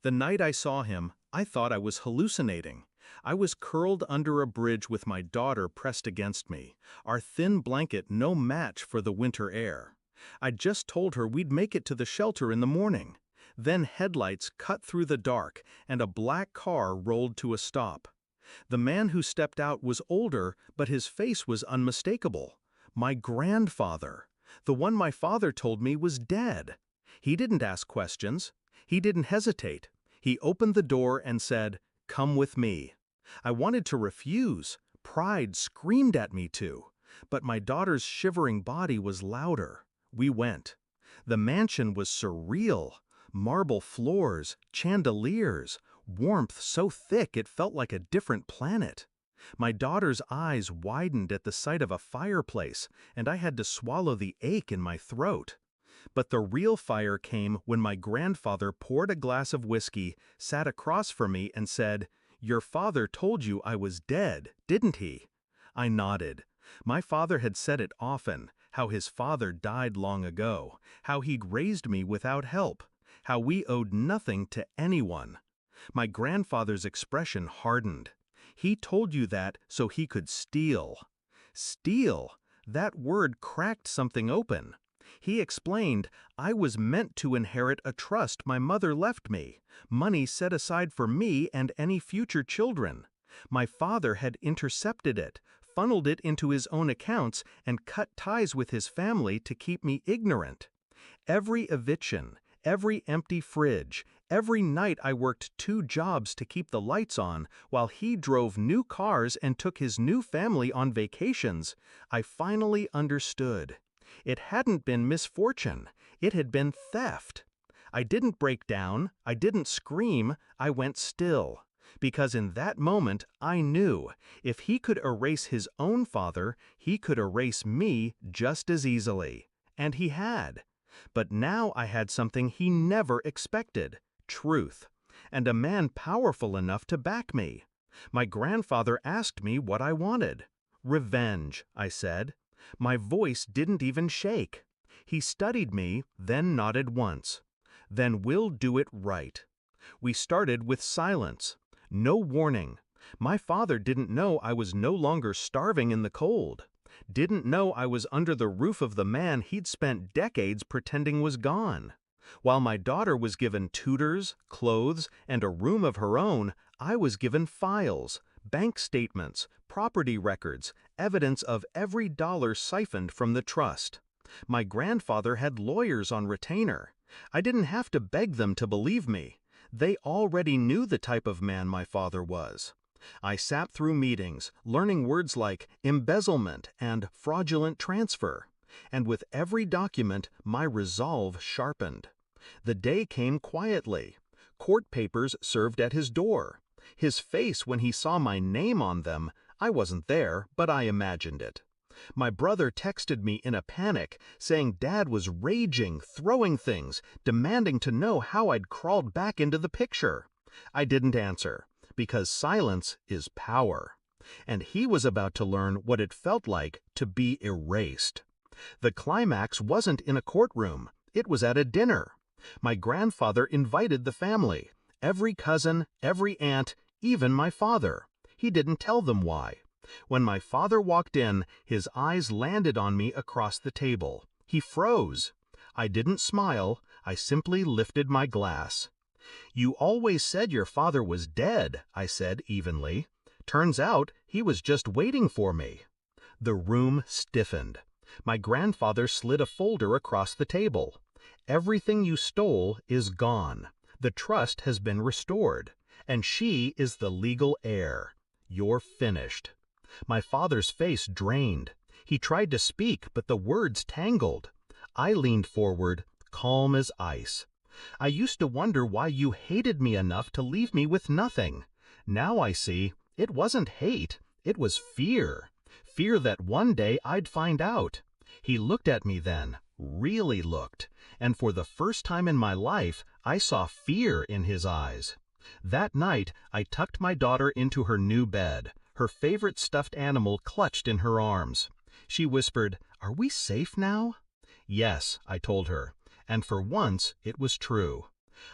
The night I saw him, I thought I was hallucinating. I was curled under a bridge with my daughter pressed against me, our thin blanket no match for the winter air. I'd just told her we'd make it to the shelter in the morning. Then headlights cut through the dark, and a black car rolled to a stop. The man who stepped out was older, but his face was unmistakable. My grandfather. The one my father told me was dead. He didn't ask questions. He didn't hesitate. He opened the door and said, "Come with me." I wanted to refuse. Pride screamed at me to. But my daughter's shivering body was louder. We went. The mansion was surreal. Marble floors, chandeliers, warmth so thick it felt like a different planet. My daughter's eyes widened at the sight of a fireplace, and I had to swallow the ache in my throat. But the real fire came when my grandfather poured a glass of whiskey, sat across from me, and said, "Your father told you I was dead, didn't he?" I nodded. My father had said it often, how his father died long ago, how he'd raised me without help, how we owed nothing to anyone. My grandfather's expression hardened. He told you that so he could steal. Steal? That word cracked something open. He explained, I was meant to inherit a trust my mother left me, money set aside for me and any future children. My father had intercepted it, funneled it into his own accounts, and cut ties with his family to keep me ignorant. Every eviction, every empty fridge, every night I worked 2 jobs to keep the lights on, while he drove new cars and took his new family on vacations, I finally understood. It hadn't been misfortune, it had been theft. I didn't break down, I didn't scream, I went still. Because in that moment I knew, if he could erase his own father, he could erase me just as easily. And he had. But now I had something he never expected, truth, and a man powerful enough to back me. My grandfather asked me what I wanted. Revenge, I said. My voice didn't even shake. He studied me, then nodded once. Then we'll do it right. We started with silence. No warning. My father didn't know I was no longer starving in the cold. Didn't know I was under the roof of the man he'd spent decades pretending was gone. While my daughter was given tutors, clothes, and a room of her own, I was given files, bank statements, property records, evidence of every dollar siphoned from the trust. My grandfather had lawyers on retainer. I didn't have to beg them to believe me. They already knew the type of man my father was. I sat through meetings, learning words like embezzlement and fraudulent transfer. And with every document, my resolve sharpened. The day came quietly. Court papers served at his door. His face when he saw my name on them, I wasn't there, but I imagined it. My brother texted me in a panic, saying Dad was raging, throwing things, demanding to know how I'd crawled back into the picture. I didn't answer, because silence is power. And he was about to learn what it felt like to be erased. The climax wasn't in a courtroom, it was at a dinner. My grandfather invited the family, every cousin, every aunt, even my father. He didn't tell them why. When my father walked in, his eyes landed on me across the table. He froze. I didn't smile, I simply lifted my glass. "You always said your father was dead," I said evenly. "Turns out he was just waiting for me." The room stiffened. My grandfather slid a folder across the table. "Everything you stole is gone. The trust has been restored, and she is the legal heir. You're finished." My father's face drained. He tried to speak, but the words tangled. I leaned forward, calm as ice. "I used to wonder why you hated me enough to leave me with nothing. Now I see, it wasn't hate, it was fear. Fear that one day I'd find out." He looked at me then, really looked, and for the first time in my life, I saw fear in his eyes. That night, I tucked my daughter into her new bed, her favorite stuffed animal clutched in her arms. She whispered, "Are we safe now?" "Yes," I told her, and for once it was true.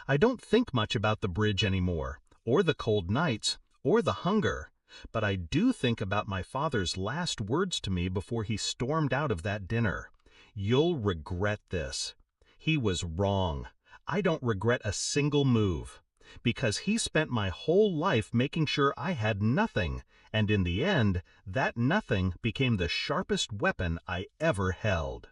I don't think much about the bridge anymore, or the cold nights, or the hunger, but I do think about my father's last words to me before he stormed out of that dinner. "You'll regret this." He was wrong. I don't regret a single move, because he spent my whole life making sure I had nothing, and in the end, that nothing became the sharpest weapon I ever held.